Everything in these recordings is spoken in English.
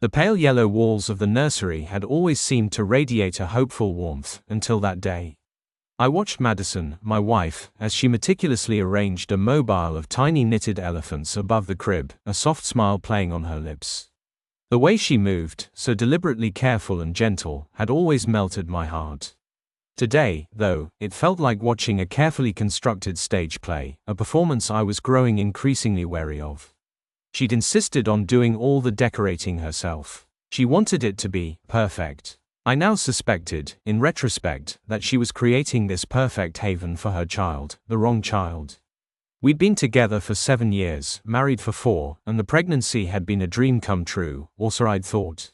The pale yellow walls of the nursery had always seemed to radiate a hopeful warmth, until that day. I watched Madison, my wife, as she meticulously arranged a mobile of tiny knitted elephants above the crib, a soft smile playing on her lips. The way she moved, so deliberately careful and gentle, had always melted my heart. Today, though, it felt like watching a carefully constructed stage play, a performance I was growing increasingly wary of. She'd insisted on doing all the decorating herself. She wanted it to be perfect. I now suspected, in retrospect, that she was creating this perfect haven for her child, the wrong child. We'd been together for 7 years, married for 4, and the pregnancy had been a dream come true, or so I'd thought.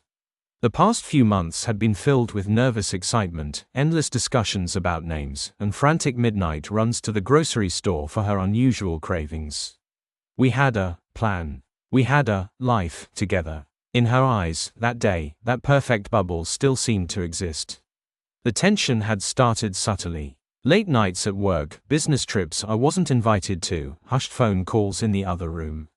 The past few months had been filled with nervous excitement, endless discussions about names, and frantic midnight runs to the grocery store for her unusual cravings. We had a plan. We had a life together. In her eyes, that day, that perfect bubble still seemed to exist. The tension had started subtly. Late nights at work, business trips I wasn't invited to, hushed phone calls in the other room.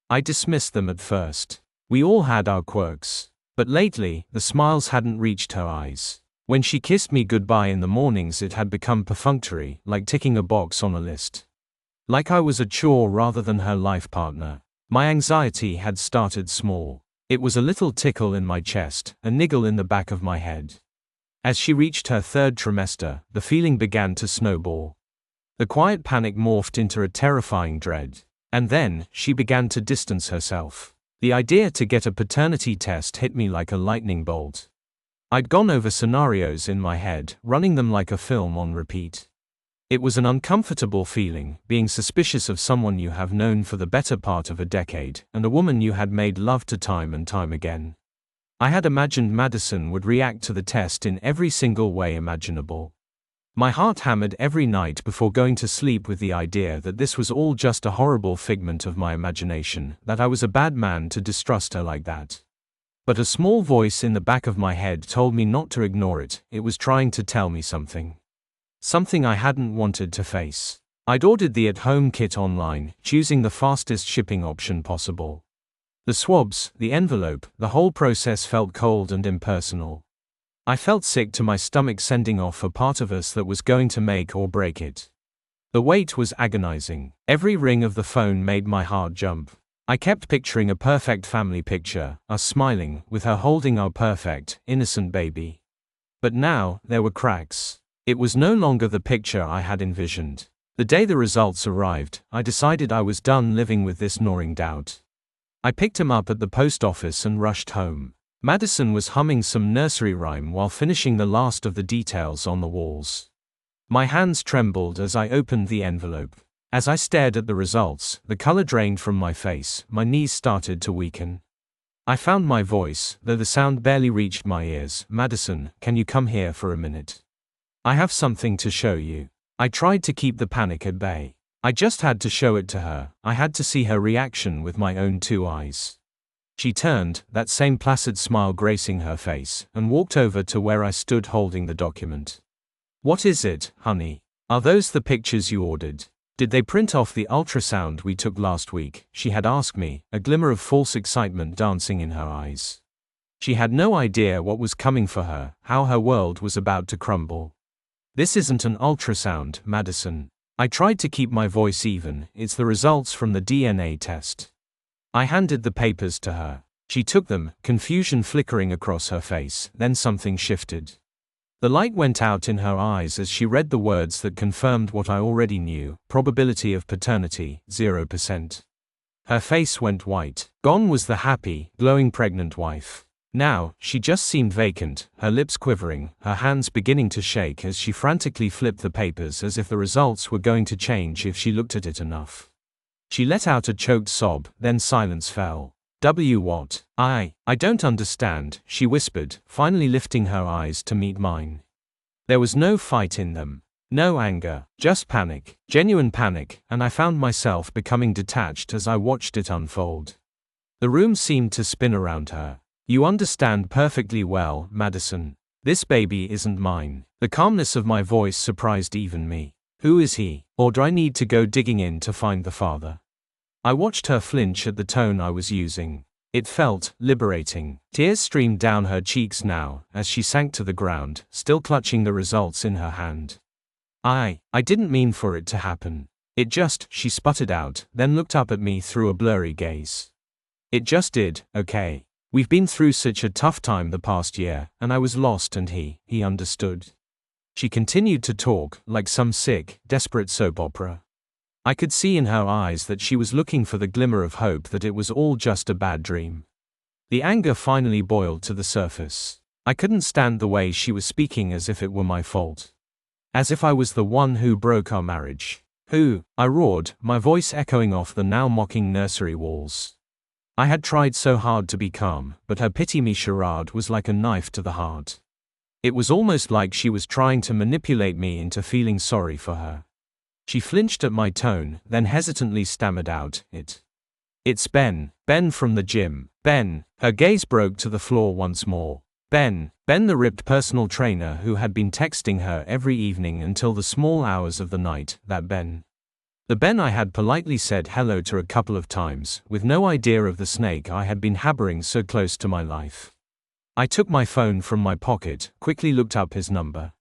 I dismissed them at first. We all had our quirks. But lately, the smiles hadn't reached her eyes. When she kissed me goodbye in the mornings, it had become perfunctory, like ticking a box on a list. Like I was a chore rather than her life partner. My anxiety had started small. It was a little tickle in my chest, a niggle in the back of my head. As she reached her 3rd trimester, the feeling began to snowball. The quiet panic morphed into a terrifying dread. And then, she began to distance herself. The idea to get a paternity test hit me like a lightning bolt. I'd gone over scenarios in my head, running them like a film on repeat. It was an uncomfortable feeling, being suspicious of someone you have known for the better part of a decade, and a woman you had made love to time and time again. I had imagined Madison would react to the test in every single way imaginable. My heart hammered every night before going to sleep with the idea that this was all just a horrible figment of my imagination, that I was a bad man to distrust her like that. But a small voice in the back of my head told me not to ignore it. It was trying to tell me something. Something I hadn't wanted to face. I'd ordered the at-home kit online, choosing the fastest shipping option possible. The swabs, the envelope, the whole process felt cold and impersonal. I felt sick to my stomach, sending off a part of us that was going to make or break it. The wait was agonizing. Every ring of the phone made my heart jump. I kept picturing a perfect family picture, us smiling, with her holding our perfect, innocent baby. But now, there were cracks. It was no longer the picture I had envisioned. The day the results arrived, I decided I was done living with this gnawing doubt. I picked him up at the post office and rushed home. Madison was humming some nursery rhyme while finishing the last of the details on the walls. My hands trembled as I opened the envelope. As I stared at the results, the color drained from my face, my knees started to weaken. I found my voice, though the sound barely reached my ears. "Madison, can you come here for a minute? I have something to show you." I tried to keep the panic at bay. I just had to show it to her. I had to see her reaction with my own 2 eyes. She turned, that same placid smile gracing her face, and walked over to where I stood holding the document. "What is it, honey? Are those the pictures you ordered? Did they print off the ultrasound we took last week?" she had asked me, a glimmer of false excitement dancing in her eyes. She had no idea what was coming for her, how her world was about to crumble. "This isn't an ultrasound, Madison." I tried to keep my voice even. "It's the results from the DNA test." I handed the papers to her. She took them, confusion flickering across her face, then something shifted. The light went out in her eyes as she read the words that confirmed what I already knew: probability of paternity, 0%. Her face went white. Gone was the happy, glowing pregnant wife. Now, she just seemed vacant, her lips quivering, her hands beginning to shake as she frantically flipped the papers as if the results were going to change if she looked at it enough. She let out a choked sob, then silence fell. What? I don't understand," she whispered, finally lifting her eyes to meet mine. There was no fight in them. No anger, just panic, genuine panic, and I found myself becoming detached as I watched it unfold. The room seemed to spin around her. "You understand perfectly well, Madison. This baby isn't mine." The calmness of my voice surprised even me. "Who is he? Or do I need to go digging in to find the father?" I watched her flinch at the tone I was using. It felt liberating. Tears streamed down her cheeks now, as she sank to the ground, still clutching the results in her hand. I didn't mean for it to happen. It just, she sputtered out, then looked up at me through a blurry gaze. It just did, okay. We've been through such a tough time the past year, and I was lost and he understood. She continued to talk, like some sick, desperate soap opera. I could see in her eyes that she was looking for the glimmer of hope that it was all just a bad dream. The anger finally boiled to the surface. I couldn't stand the way she was speaking as if it were my fault. As if I was the one who broke our marriage. Who? I roared, my voice echoing off the now mocking nursery walls. I had tried so hard to be calm, but her pity me charade was like a knife to the heart. It was almost like she was trying to manipulate me into feeling sorry for her. She flinched at my tone, then hesitantly stammered out, It's Ben from the gym. Ben. Her gaze broke to the floor once more. Ben the ripped personal trainer who had been texting her every evening until the small hours of the night, that Ben. The Ben I had politely said hello to a couple of times, with no idea of the snake I had been harboring so close to my life. I took my phone from my pocket, quickly looked up his number.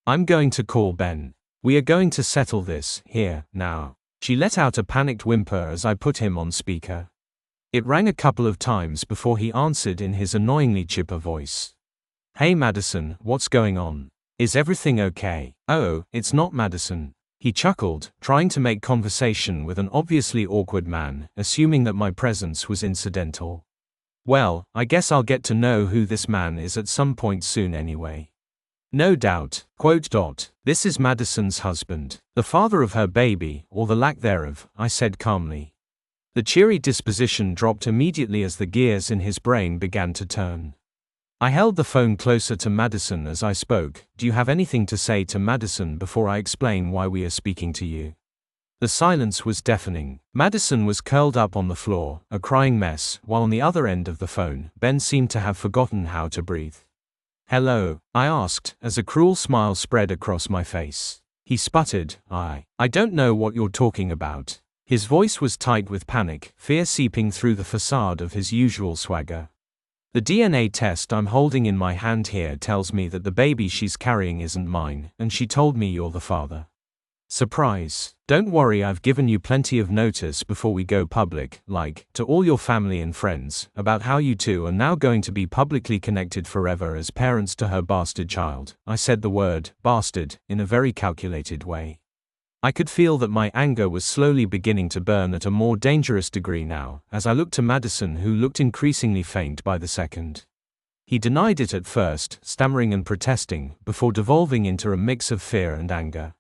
I'm going to call Ben. We are going to settle this, here, now. She let out a panicked whimper as I put him on speaker. It rang a couple of times before he answered in his annoyingly chipper voice. Hey Madison, what's going on? Is everything okay? Oh, it's not Madison. He chuckled, trying to make conversation with an obviously awkward man, assuming that my presence was incidental. Well, I guess I'll get to know who this man is at some point soon anyway. No doubt. This is Madison's husband, the father of her baby, or the lack thereof, I said calmly. The cheery disposition dropped immediately as the gears in his brain began to turn. I held the phone closer to Madison as I spoke. Do you have anything to say to Madison before I explain why we are speaking to you? The silence was deafening. Madison was curled up on the floor, a crying mess, while on the other end of the phone, Ben seemed to have forgotten how to breathe. Hello? I asked, as a cruel smile spread across my face. He sputtered, I don't know what you're talking about. His voice was tight with panic, fear seeping through the facade of his usual swagger. The DNA test I'm holding in my hand here tells me that the baby she's carrying isn't mine, and she told me you're the father. Surprise. Don't worry, I've given you plenty of notice before we go public, to all your family and friends, about how you two are now going to be publicly connected forever as parents to her bastard child. I said the word, bastard, in a very calculated way. I could feel that my anger was slowly beginning to burn at a more dangerous degree now, as I looked to Madison, who looked increasingly faint by the second. He denied it at first, stammering and protesting, before devolving into a mix of fear and anger.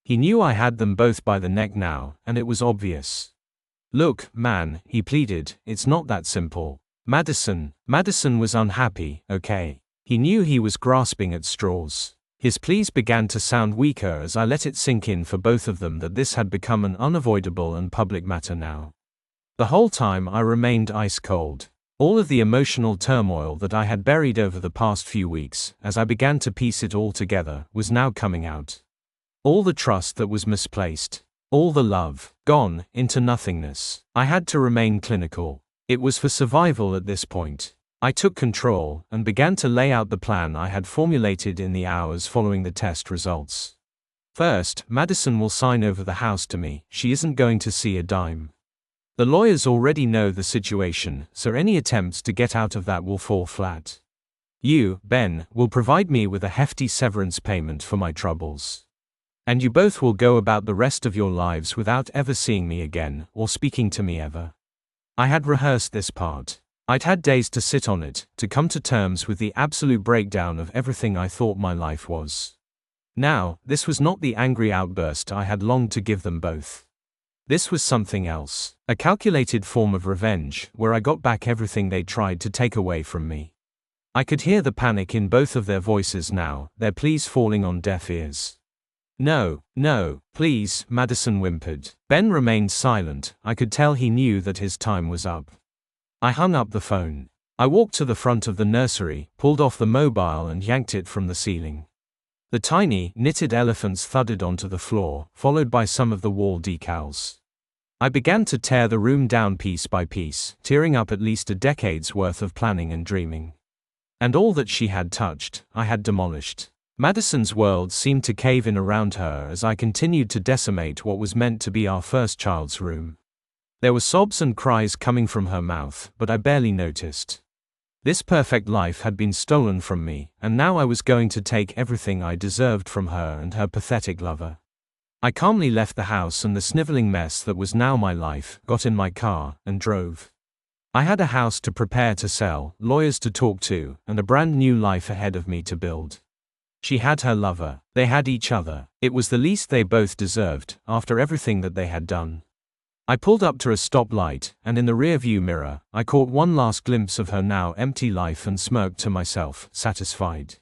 He knew I had them both by the neck now, and it was obvious. Look, man, he pleaded, it's not that simple. Madison was unhappy, okay? He knew he was grasping at straws. His pleas began to sound weaker as I let it sink in for both of them that this had become an unavoidable and public matter now. The whole time I remained ice cold. All of the emotional turmoil that I had buried over the past few weeks, as I began to piece it all together, was now coming out. All the trust that was misplaced. All the love, gone, into nothingness. I had to remain clinical. It was for survival at this point. I took control, and began to lay out the plan I had formulated in the hours following the test results. First, Madison will sign over the house to me. She isn't going to see a dime. The lawyers already know the situation, so any attempts to get out of that will fall flat. You, Ben, will provide me with a hefty severance payment for my troubles. And you both will go about the rest of your lives without ever seeing me again, or speaking to me ever. I had rehearsed this part. I'd had days to sit on it, to come to terms with the absolute breakdown of everything I thought my life was. Now, this was not the angry outburst I had longed to give them both. This was something else, a calculated form of revenge, where I got back everything they tried to take away from me. I could hear the panic in both of their voices now, their pleas falling on deaf ears. No, please, Madison whimpered. Ben remained silent. I could tell he knew that his time was up. I hung up the phone. I walked to the front of the nursery, pulled off the mobile and yanked it from the ceiling. The tiny, knitted elephants thudded onto the floor, followed by some of the wall decals. I began to tear the room down piece by piece, tearing up at least a decade's worth of planning and dreaming. And all that she had touched, I had demolished. Madison's world seemed to cave in around her as I continued to decimate what was meant to be our first child's room. There were sobs and cries coming from her mouth, but I barely noticed. This perfect life had been stolen from me, and now I was going to take everything I deserved from her and her pathetic lover. I calmly left the house and the sniveling mess that was now my life, got in my car, and drove. I had a house to prepare to sell, lawyers to talk to, and a brand new life ahead of me to build. She had her lover. They had each other. It was the least they both deserved, after everything that they had done. I pulled up to a stoplight, and in the rearview mirror, I caught one last glimpse of her now empty life and smirked to myself, satisfied.